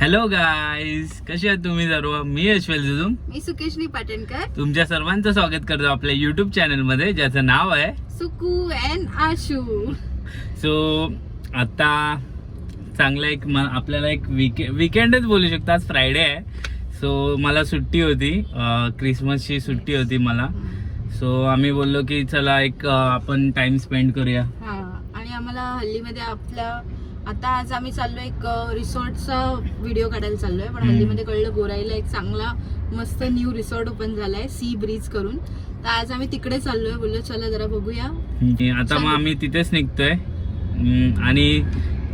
Hello guys, कसे आहात तुम्ही सर्व? मी यशवंत जुजूम, मी सुकेशनी पाटणकर तुमच्या सर्वांचं स्वागत करतो आपल्या युट्यूब चॅनल मध्ये, ज्याचं नाव आहे सुकू अँड आशू. सो आता चांगला एक आपल्याला एक वीकेंडच बोलू शकतो. आज फ्रायडे आहे. सो मला सुट्टी होती, क्रिसमसची सुट्टी होती मला. सो आम्ही बोललो की चला एक आपण टाइम स्पेंड करूया. आणि आम्हाला हल्लीमध्ये आता आज आम्ही चाललोय एक रिसॉर्टचा व्हिडिओ काढायला चाललोय. पण हल्लीमध्ये कळलं गोराईला एक चांगला मस्त न्यू रिसॉर्ट ओपन झालाय सी ब्रीज करून. तर आज आम्ही तिकडे चाललोय. बोललो चला जरा बघूया. आता मग आम्ही तिथेच निघतोय आणि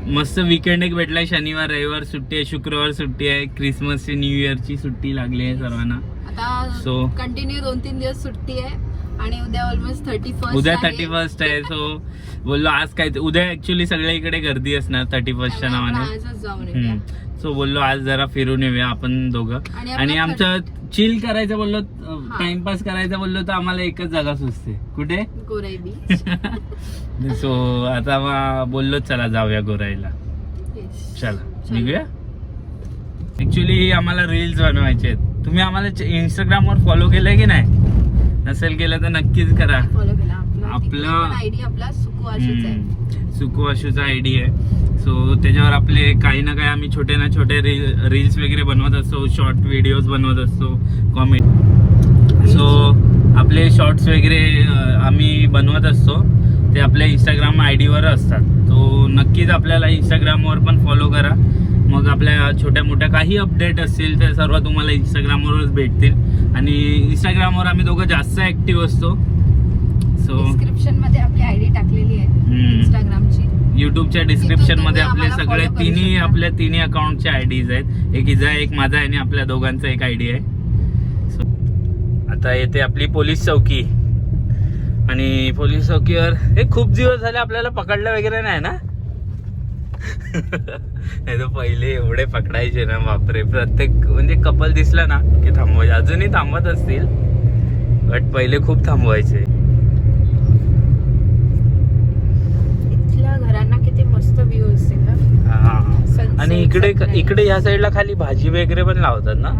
मस्त वीकेंड एक भेटलाय. शनिवार रविवार सुट्टी आहे, शुक्रवार सुट्टी आहे, क्रिसमसची न्यू इयरची सुट्टी लागली आहे सर्वांना. आता कंटिन्यू 2-3 दिवस सुट्टी आहे आणि उद्या ऑलमोस्ट 31 उद्या 31 आहे. सो बोललो आज काय उद्या ऍक्च्युली सगळ्या इकडे गर्दी असणार 31च्या नावाने. सो बोललो आज जरा फिरून येऊया आपण दोघं. आणि आमचं चिल करायचं बोललो, टाइमपास करायचा बोललो तर आम्हाला एकच जागा सुचते. कुठे? गोराई बीच. सो आता मग बोललो चला जाऊया गोराईला. चला निघूया. ऍक्च्युली आम्हाला रील्स बनवायचे आहेत. तुम्ही आम्हाला इंस्टाग्रामवर फॉलो केलंय की नाही? नसेल केलं तर नक्कीच करा. फॉलो केला. आपला आयडी आपला सुकू आशूचा आहे. सुकू आशूचा आयडी आहे. सो त्याच्यावर आपले काही ना काही आम्ही छोटे ना छोटे रील्स वगैरे बनवत असतो, शॉर्ट व्हिडिओज बनवत असतो, कॉमेडी. सो आपले शॉर्ट्स वगैरे आम्ही बनवत असतो, ते आपल्या इंस्टाग्राम आयडीवर असतात. तो नक्कीच आपल्याला इंस्टाग्रामवर पण फॉलो करा. मग आपल्या छोट्या मोठ्या काही अपडेट असतील ते सर्व तुम्हाला इंस्टाग्रामवरच भेटतील. आणि इंस्टाग्रामवर आम्ही दोघं जास्त ऍक्टिव्ह असतो. सो डिस्क्रिप्शन मध्ये आपली आयडी टाकलेली आहे इंस्टाग्रामची. युट्यूबच्या डिस्क्रिप्शन मध्ये आपले सगळे तिन्ही अकाउंटचे आयडीज आहेत. एक हिजा एक माझा आहे आणि आपल्या दोघांचा एक आयडी आहे. सो आता येते आपली पोलीस चौकी. आणि पोलीस चौकीवर हे खूप दिवस झाले आपल्याला पकडलं वगैरे नाही ना? नाही तर पहिले एवढे पकडायचे ना, बापरे. प्रत्येक म्हणजे कपल दिसला ना की थांबवायचे. अजूनही थांबवत असतील बट पहिले खूप थांबवायचे. इथल्या घरांना किती मस्त व्ह्यू असते ना. आणि इकडे ह्या साईडला खाली भाजी वगैरे पण लावतात ना.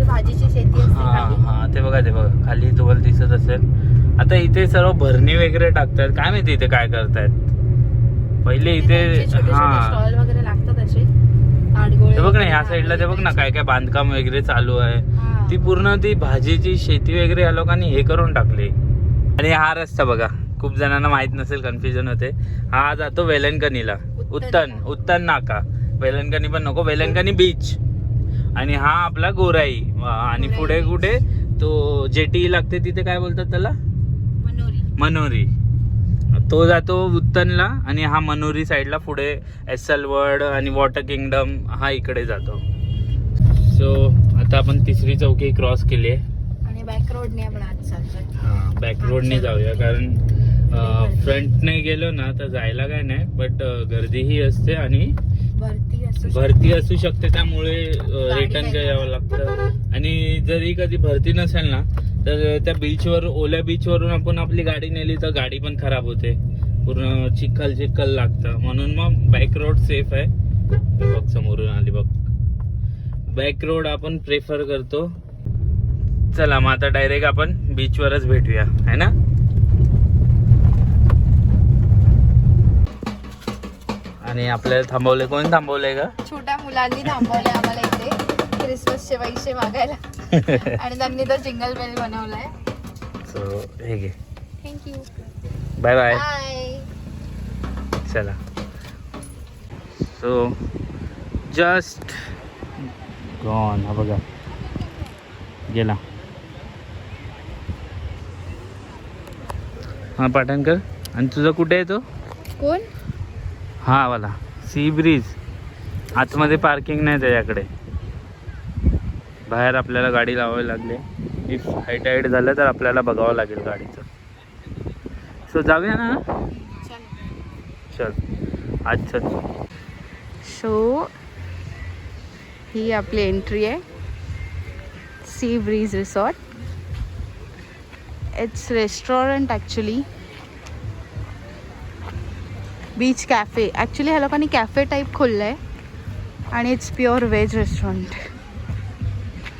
भाजीची शेती असते. ते बघा खाली तुम्हाला दिसत असेल. आता इथे सर्व भरणी वगैरे टाकतात. काय माहिती इथे काय करतायत. पहिले इथे स्टॉल वगैरे लागतात असे. ते बघ ना ह्या साईडला, ते बघ ना काय काय बांधकाम वगैरे चालू आहे. ती पूर्ण ती भाजीची शेती वगैरे या लोकांनी हे करून टाकली. आणि हा रस्ता बघा, खूप जणांना माहित नसेल, कन्फ्युजन होते. हा जातो वेलंकणीला, उत्तन नाका. वेलंकणी पण नको, वेलंकणी बीच. आणि हा आपला गोराई. आणि पुढे कुठे तो जेटी लागते तिथे काय बोलतात त्याला? मनोरी. तो जातो उत्तनला. आणि हा मनोरी साईडला पुढे एसल वर्ल्ड आणि वॉटर किंगडम हा इकडे जातो. सो आता आपण तिसरी चौकी क्रॉस केली आहे आणि बॅक रोडने आपण आज चालतोय. हा, बॅक रोडने जाऊया. कारण फ्रंटने गेलो ना तर जायला काय नाही, बट गर्दीही असते आणि भरती असू शकते. त्यामुळे रिटर्न यावं लागतं. आणि जरी कधी भरती नसेल ना तर त्या बीचवर, ओल्या बीचवरून आपण आपली गाडी नेली तर गाडी पण खराब होते. पूर्ण चिखल लागतं. म्हणून मग बॅक रोड सेफ आहे. बघ समोरून आली बघ. बॅक रोड आपण प्रेफर करतो. चला मग आता डायरेक्ट आपण बीचवरच भेटूया, है ना? आणि आपल्याला थांबवले, कोण थांबवलंय का? छोट्या मुलांनी थांबवले आम्हाला इथे क्रिसमसचे पैसे मागायला. आणि त्यांनी तो जिंगल बेल बनवलाय. सो हे घे. थँक्यू. Bye bye. बाय. चला. So just gone. हा बघा गेला. हा पाटणकर. आणि तुझं कुठे आहे तो? कोण? हा वाला सी ब्रिज. आतमध्ये पार्किंग नाही त्याच्याकडे. बाहेर आपल्याला गाडी लावावी लागली. इफ हाय टाईड झालं तर आपल्याला बघावं लागेल गाडीचं. सो जाऊया ना. चल अच्छा. सो ही आपली एंट्री आहे sea breeze resort. It's restaurant actually. Beach cafe. Actually ह्या लोकांनी कॅफे टाईप खोललं आहे. आणि इट्स प्युअर व्हेज रेस्टॉरंट.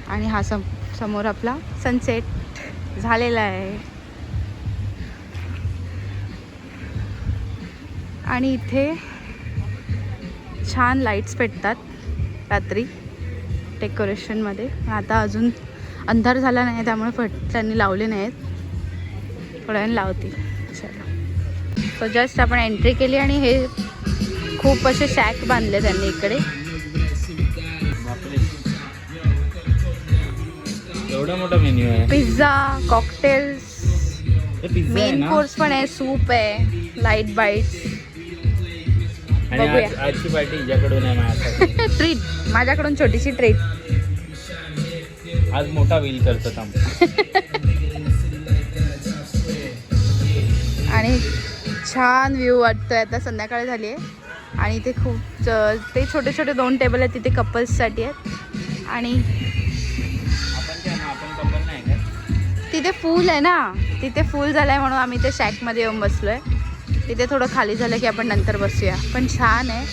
आणि हा समोर आपला सनसेट झालेला आहे. आणि इथे छान लाईट्स पेटतात रात्री डेकोरेशनमध्ये. आता अजून अंधार झाला नाही त्यामुळे त्यांनी लावले नाहीत, थोड्या वेळाने लावतील. चला, सो जस्ट आपण एंट्री केली आणि हे खूप असे शॅक बांधले त्यांनी इकडे. एवढा मोठा मेन्यू आहे. पिझ्झा, कॉकटेल्स, मेन कोर्स पण आहे, सूप आहे, लाईट बाईट्स. आणि आजची पार्टी हिच्याकडून आहे माझ्यासाठी. ट्रीट, माझ्याकडून छोटीशी ट्रीट. आज मोठा व्हील करतो काम. आणि छान व्ह्यू वाटतोय. आता संध्याकाळ झाली आहे आणि इथे खूप ते छोटे छोटे 2 टेबल आहेत तिथे कपल्ससाठी आहेत. आणि आपण कपल नाही का? तिथे फुल आहे ना, तिथे फुल झालं आहे म्हणून आम्ही ते शॅकमध्ये येऊन बसलो आहे. तिथे थोडं खाली झालं की आपण नंतर बसूया. पण छान आहे,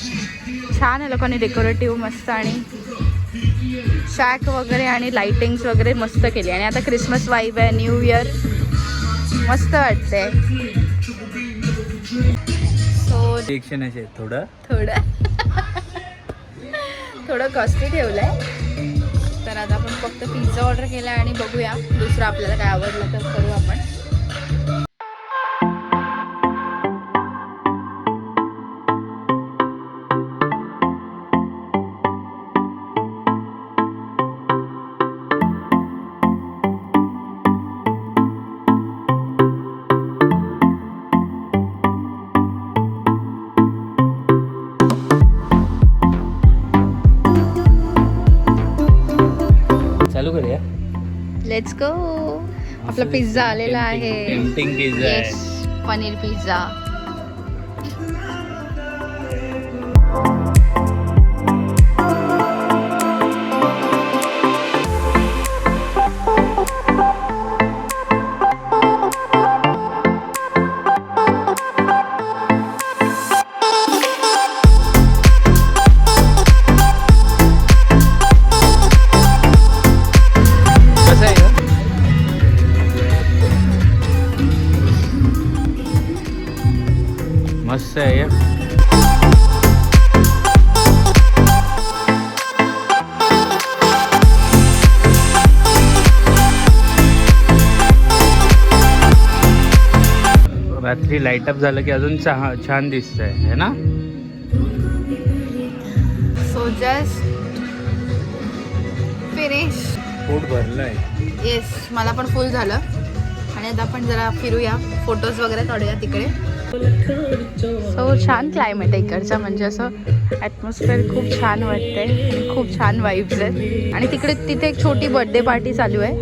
छान आहे. लोकांनी डेकोरेटिव्ह मस्त आणि शॅक वगैरे आणि लाइटिंग्स वगैरे मस्त केली. आणि आता क्रिसमस वाईब आहे, न्यू इयर, मस्त वाटतंय. सो रिएक्शन आहे थोडं थोडं कॉस्टली ठेवलं आहे. तर आता आपण फक्त पिझ्झा ऑर्डर केला आहे आणि बघूया दुसरं आपल्याला काय आवडलं तर करू आपण. चालू करूया. Let's go. आपला पिझ्झा आलेला आहे. टेम्पटिंग पिझ्झा आहे. पनीर पिझ्झा. मस्त आहे. रात्री लाईट अप झालं की अजून छान दिसतंय है ना. So just finish. पोट भरलंय. येस, मला पण फुल झालं. आणि आता आपण जरा फिरूया, फोटोज वगैरे काढूया तिकडे. सो छान क्लायमेट आहे इकडचा, म्हणजे असं ॲटमॉस्फिअर खूप छान वाटतंय आणि खूप छान वाईब्स आहेत. आणि तिथे एक छोटी बर्थडे पार्टी चालू आहे.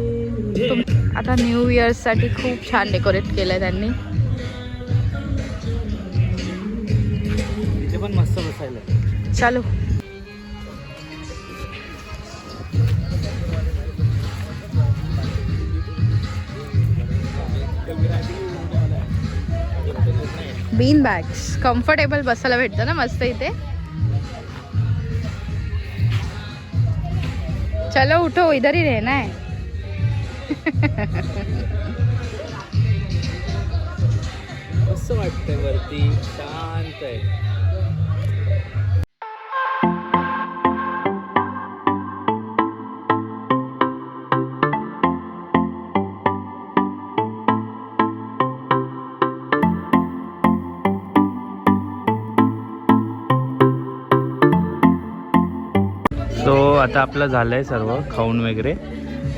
आता न्यू इयर्ससाठी खूप छान डेकोरेट केलं आहे त्यांनी. इथे पण मस्त बसायला. चालू. बीन बॅग्स, कम्फर्टेबल बसायला भेटतं ना मस्त इथे. चलो उठो, इधर ही रहना है. मस्त वाटतंय वरती, शांत आहे. सो आता आपलं झालं आहे सर्व खाऊन वगैरे.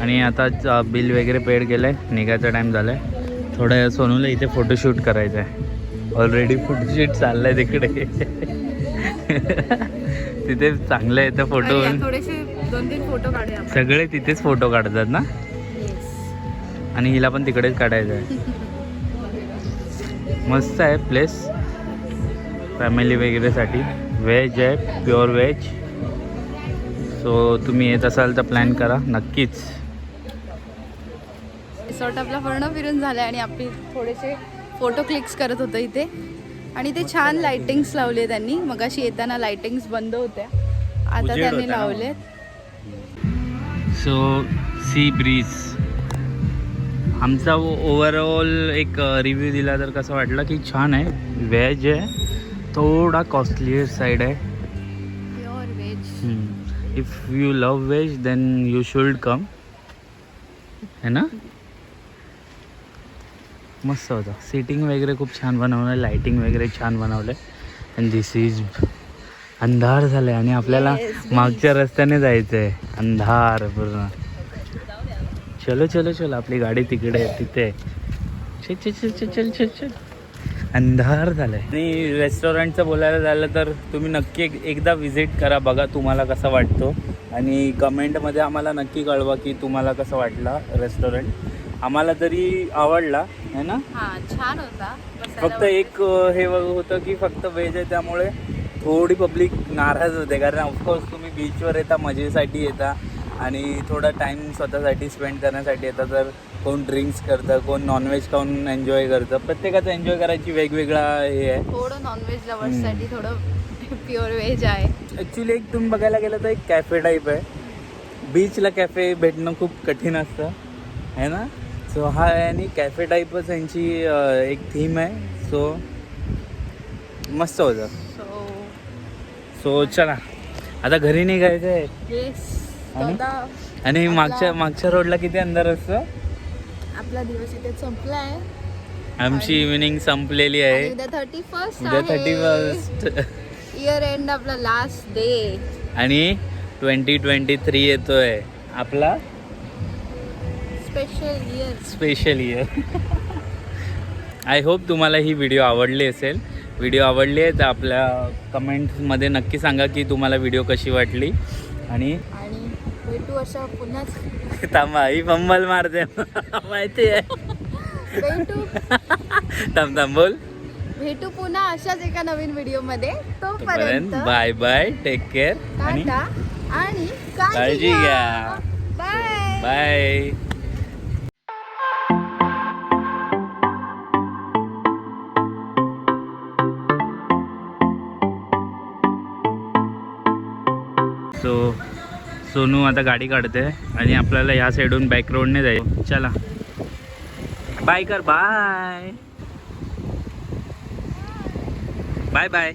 आणि आता बिल वगैरे पेड केलं आहे, निघायचा टाईम झाला आहे. थोडं सोनूला इथे फोटोशूट करायचं आहे. ऑलरेडी फोटोशूट चाललं आहे तिकडे. तिथे चांगलं येतं फोटो. थोडेसे 2-3 फोटो काढूया. सगळे तिथेच फोटो काढतात ना. आणि हिला पण तिकडेच काढायचं आहे. मस्त आहे प्लेस फॅमिली वगैरेसाठी. व्हेज आहे, प्युअर व्हेज. सो तुम्ही येत असाल तर प्लॅन करा नक्कीच. रिसॉर्ट आपला पूर्ण फिरून झाला आणि आपली थोडेसे फोटो क्लिक्स करत होतं इथे. आणि ते छान लाइटिंग्स लावले त्यांनी. मगाशी येताना लाइटिंग्स बंद होत्या आता उजेड त्यांनी होता ना लावलेत. So sea breeze. आमचा ओव्हरऑल एक रिव्ह्यू दिला तर कसं वाटलं की छान आहे. व्हेज आहे, थोडा कॉस्टली साईड आहे. Pure veg. If you love veg then you should come, है ना. मस्त होतं. सीटिंग वगैरे खूप छान बनवलं, लाइटिंग वगैरे छान बनवलं. अँड दिस इज अंधार झालं आणि आपल्याला Yes, मागच्या रस्त्याने जायचं आहे. अंधार पूर्ण. चलो चलो चलो, आपली गाडी तिकडे आहे, तिथे आहे. चल चल चल चल चल चल चल. अंधार झालाय. आणि रेस्टॉरंटचं बोलायला झालं तर तुम्ही नक्की एकदा व्हिजिट करा, बघा तुम्हाला कसं वाटतो. आणि कमेंटमध्ये आम्हाला नक्की कळवा की तुम्हाला कसं वाटला रेस्टॉरंट. आम्हाला तरी आवडला है ना. हा छान होता. फक्त एक हे होतं की फक्त व्हेज आहे, त्यामुळे थोडी पब्लिक नाराज होते. कारण ऑफकोर्स तुम्ही बीचवर येता, मजेसाठी येता आणि थोडा टाईम स्वतःसाठी स्पेंड करण्यासाठी येतं. तर कोण ड्रिंक्स करतं, कोण नॉनव्हेज खाऊन एन्जॉय करतं. प्रत्येकाचं एन्जॉय करायची वेगवेगळा हे आहे. थोडं नॉनव्हेज लवर्ससाठी थोडं प्युअर व्हेज आहे. ॲक्च्युली एक तुम्ही बघायला गेलं तर एक कॅफे टाईप आहे. बीचला कॅफे भेटणं खूप कठीण असतं है ना. सो हा आहे आणि कॅफे टाईपच यांची एक थीम आहे. सो मस्त होतं. सो चला आता घरी निघायचं आहे. येस. आणि मागच्या रोडला किती अंधार असतं. आपला दिवस इथे संपलाय. आमची इव्हिनिंग संपलेली आहे. उद्या 31 उद्या 31 इयर एंड, आपला लास्ट डे. आणि 2023 येतोय आपला स्पेशल इयर. आय होप तुम्हाला ही व्हिडिओ आवडली असेल. व्हिडिओ आवडली आहे तर आपल्या कमेंट्समध्ये नक्की सांगा की तुम्हाला व्हिडिओ कशी वाटली. आणि भेटू अशा पुन्हा. थांबा, ही फंबल मारते माहिती आहे. भेटू थांब बोल. भेटू पुन्हा अशाच एका नवीन व्हिडिओ मध्ये. तोपर्यंत बाय बाय, टेक केअर आणि काळजी घ्या. Bye bye. सोनू आता गाडी काढते आणि आपल्याला ह्या साईडून बॅक रोडने जाईल. चला बाय कर. Bye bye bye.